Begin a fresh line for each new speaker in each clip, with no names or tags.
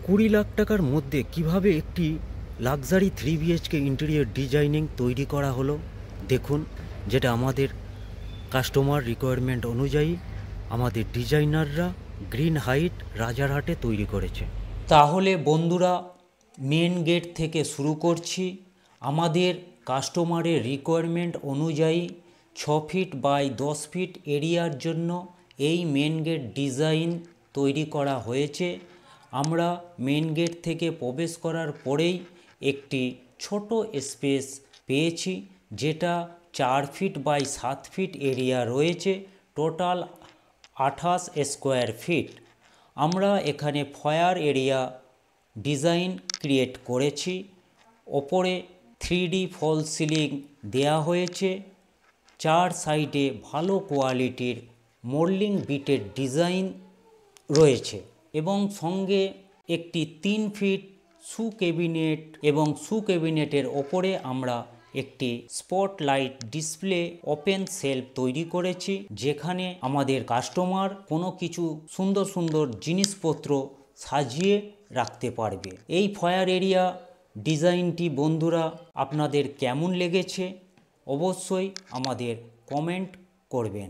20 লাখ টাকার মধ্যে কিভাবে একটি লাক্সারি 3 BHK ইন্টেরিয়র ডিজাইনিং তৈরি করা হলো দেখুন, যেটা আমাদের কাস্টমার রিকোয়ারমেন্ট অনুযায়ী আমাদের ডিজাইনাররা গ্রিন হাইট রাজারহাটে তৈরি করেছে। তাহলে বন্ধুরা, মেন গেট থেকে শুরু করছি। আমাদের কাস্টমারের রিকোয়ারমেন্ট অনুযায়ী 6 ফিট বাই 10 ফিট এরিয়ার জন্য এই মেন গেট ডিজাইন তৈরি করা হয়েছে। আমরা মেন গেট থেকে প্রবেশ করার পরেই একটি ছোট স্পেস পেয়েছি, যেটা 4 ফিট বাই 7 ফিট এরিয়া রয়েছে, টোটাল 28 স্কোয়ার ফিট। আমরা এখানে ফয়ার এরিয়া ডিজাইন ক্রিয়েট করেছি। ওপরে 3D ফল সিলিং দেয়া হয়েছে। 4 সাইডে ভালো কোয়ালিটির মোল্ডিং বিটের ডিজাইন রয়েছে এবং সঙ্গে একটি 3 ফিট শু ক্যাবিনেট, এবং শু ক্যাবিনেটের ওপরে আমরা একটি স্পটলাইট ডিসপ্লে ওপেন সেলফ তৈরি করেছি, যেখানে আমাদের কাস্টমার কোনো কিছু সুন্দর সুন্দর জিনিসপত্র সাজিয়ে রাখতে পারবে। এই ফয়ার এরিয়া ডিজাইনটি বন্ধুরা আপনাদের কেমন লেগেছে অবশ্যই আমাদের কমেন্ট করবেন।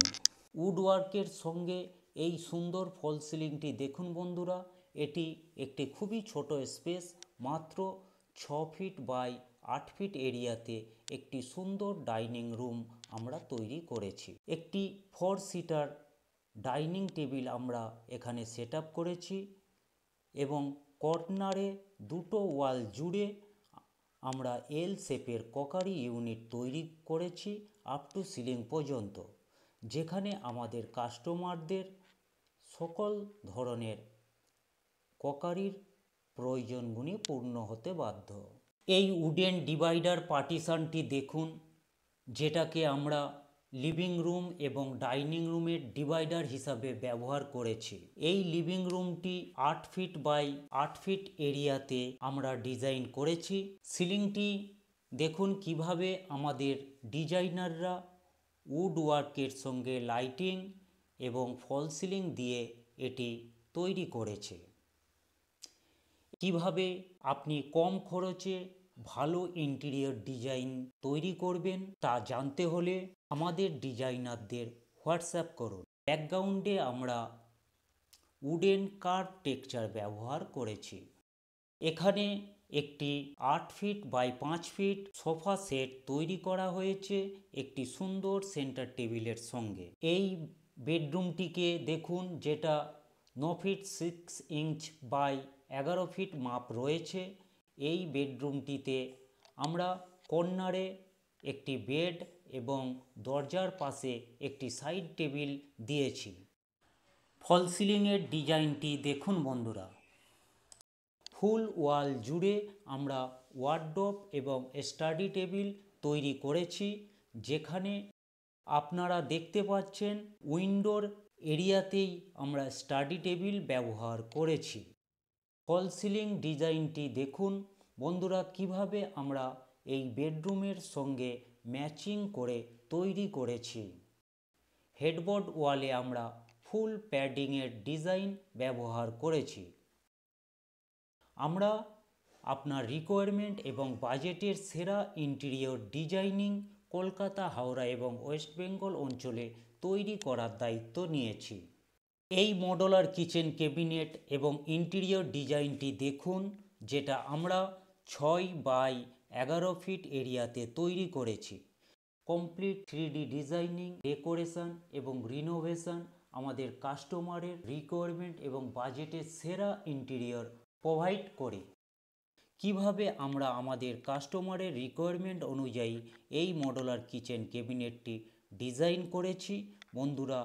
উডওয়ার্কের সঙ্গে এই সুন্দর ফল সিলিংটি দেখুন বন্ধুরা, এটি একটি খুবই ছোট স্পেস, মাত্র 6 ফিট বাই 8 ফিট এরিয়াতে একটি সুন্দর ডাইনিং রুম আমরা তৈরি করেছি। একটি 4 সিটার ডাইনিং টেবিল আমরা এখানে সেট আপ করেছি এবং কর্নারে দুটো ওয়াল জুড়ে আমরা এল শেপের ককারি ইউনিট তৈরি করেছি আপ টু সিলিং পর্যন্ত, যেখানে আমাদের কাস্টমারদের সকল ধরনের ককারির প্রয়োজনগুলি পূর্ণ হতে বাধ্য। এই উডেন ডিভাইডার পার্টিশনটি দেখুন, যেটাকে আমরা লিভিং রুম এবং ডাইনিং রুমের ডিভাইডার হিসাবে ব্যবহার করেছি। এই লিভিং রুমটি 8 ফিট বাই 8 ফিট এরিয়াতে আমরা ডিজাইন করেছি। সিলিংটি দেখুন কিভাবে আমাদের ডিজাইনাররা উড ওয়ার্কের সঙ্গে লাইটিং এবং ফল সিলিং দিয়ে এটি তৈরি করেছে। কিভাবে আপনি কম খরচে ভালো ইন্টেরিয়র ডিজাইন তৈরি করবেন তা জানতে হলে আমাদের ডিজাইনারদের হোয়াটসঅ্যাপ করুন। ব্যাকগ্রাউন্ডে আমরা উডেন কার্ভ টেক্সচার ব্যবহার করেছি। এখানে একটি 8 feet by 5 feet sofa set তৈরি করা হয়েছে একটি সুন্দর সেন্টার টেবিলের সঙ্গে। এই বেডরুমটিকে দেখুন, যেটা 9 ফিট 6 ইঞ্চ বাই 11 ফিট মাপ রয়েছে। এই বেডরুমটিতে আমরা কর্নারে একটি বেড এবং দরজার পাশে একটি সাইড টেবিল দিয়েছি। ফল সিলিংয়ের ডিজাইনটি দেখুন বন্ধুরা, ফুল ওয়াল জুড়ে আমরা ওয়ার্ডরোব এবং স্টাডি টেবিল তৈরি করেছি, যেখানে আপনারা দেখতে পাচ্ছেন উইন্ডোর এরিয়াতেই আমরা স্টাডি টেবিল ব্যবহার করেছি। ফল সিলিং ডিজাইনটি দেখুন বন্ধুরা, কিভাবে আমরা এই বেডরুমের সঙ্গে ম্যাচিং করে তৈরি করেছি। হেডবোর্ড ওয়ালে আমরা ফুল প্যাডিংয়ের ডিজাইন ব্যবহার করেছি। আমরা আপনার রিকোয়ারমেন্ট এবং বাজেটের সেরা ইন্টেরিয়র ডিজাইনিং কলকাতা, হাওড়া এবং ওয়েস্ট বেঙ্গল অঞ্চলে তৈরি করার দায়িত্ব নিয়েছি। এই মডুলার কিচেন ক্যাবিনেট এবং ইন্টেরিয়র ডিজাইনটি দেখুন, যেটা আমরা 6 বাই 11 ফিট এরিয়াতে তৈরি করেছি। কমপ্লিট 3D ডিজাইনিং, ডেকোরেশন এবং রিনোভেশন আমাদের কাস্টমারের রিকোয়ারমেন্ট এবং বাজেটের সেরা ইন্টেরিয়র প্রোভাইড করি। কিভাবে আমরা আমাদের কাস্টমারের রিকোয়ারমেন্ট অনুযায়ী এই মডুলার কিচেন ক্যাবিনেটটি ডিজাইন করেছি বন্ধুরা,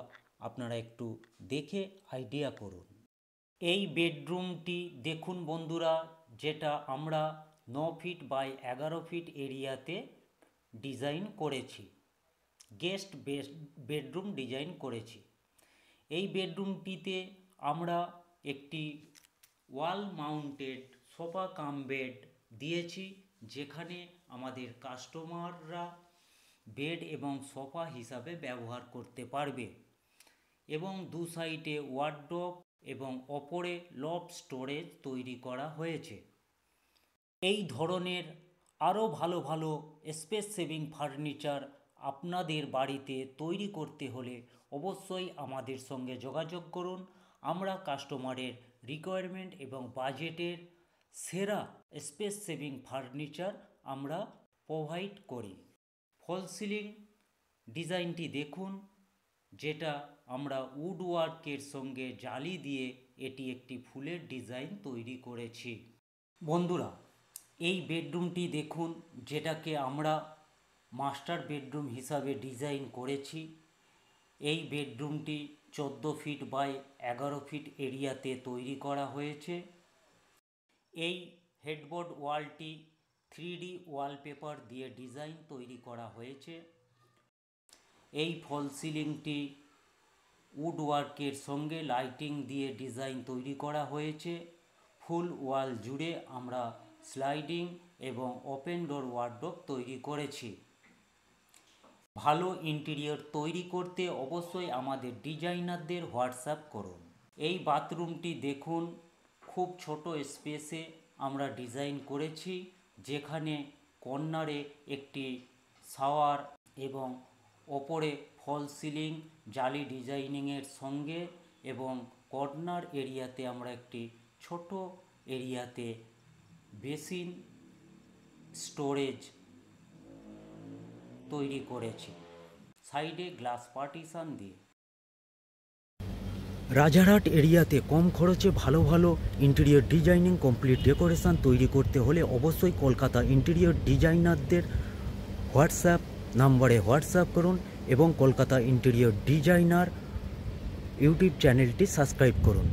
আপনারা একটু দেখে আইডিয়া করুন। এই বেডরুমটি দেখুন বন্ধুরা, যেটা আমরা 9 ফিট বাই 11 ফিট এরিয়াতে ডিজাইন করেছি, গেস্ট বেডরুম ডিজাইন করেছি। এই বেডরুমটিতে আমরা একটি ওয়াল মাউন্টেড সোফা কাম বেড দিয়েছি, যেখানে আমাদের কাস্টমাররা বেড এবং সোফা হিসাবে ব্যবহার করতে পারবে এবং দু সাইডে ওয়ার্ডরোব এবং ওপরে লফট স্টোরেজ তৈরি করা হয়েছে। এই ধরনের আরও ভালো ভালো স্পেস সেভিং ফার্নিচার আপনাদের বাড়িতে তৈরি করতে হলে অবশ্যই আমাদের সঙ্গে যোগাযোগ করুন। আমরা কাস্টমারের রিকোয়ারমেন্ট এবং বাজেটের সেরা স্পেস সেভিং ফার্নিচার আমরা প্রোভাইড করি। ফল সিলিং ডিজাইনটি দেখুন, যেটা আমরা উড ওয়ার্কের সঙ্গে জালি দিয়ে এটি একটি ফুলের ডিজাইন তৈরি করেছি। বন্ধুরা, এই বেডরুমটি দেখুন, যেটাকে আমরা মাস্টার বেডরুম হিসাবে ডিজাইন করেছি। এই বেডরুমটি 14 ফিট বাই 11 ফিট এরিয়াতে তৈরি করা হয়েছে। এই হেডবোর্ড ওয়ালটি 3D ওয়ালপেপার দিয়ে ডিজাইন তৈরি করা হয়েছে। এই ফল সিলিংটি উড ওয়ার্কের সঙ্গে লাইটিং দিয়ে ডিজাইন তৈরি করা হয়েছে। ফুল ওয়াল জুড়ে আমরা স্লাইডিং এবং ওপেন ডোর ওয়ার্ডরোব তৈরি করেছি। ভালো ইন্টেরিয়র তৈরি করতে অবশ্যই আমাদের ডিজাইনারদের হোয়াটসঅ্যাপ করুন। এই বাথরুমটি দেখুন, খুব ছোট স্পেসে আমরা ডিজাইন করেছি, যেখানে কর্নারে একটি শাওয়ার এবং ওপরে ফল সিলিং জালি ডিজাইনিংয়ের সঙ্গে এবং কর্নার এরিয়াতে আমরা একটি ছোট এরিয়াতে বেসিন স্টোরেজ তৈরি করেছি, সাইডে গ্লাস পার্টিশন দিয়ে। রাজারহাট এরিয়াতে কম খরচে ভালো ভালো ইন্টেরিয়র ডিজাইনিং কমপ্লিট ডেকোরেশন তৈরি করতে হলে অবশ্যই কলকাতা ইন্টেরিয়র ডিজাইনারদের হোয়াটসঅ্যাপ নাম্বারে হোয়াটসঅ্যাপ করুন এবং কলকাতা ইন্টেরিয়র ডিজাইনার ইউটিউব চ্যানেলটি সাবস্ক্রাইব করুন।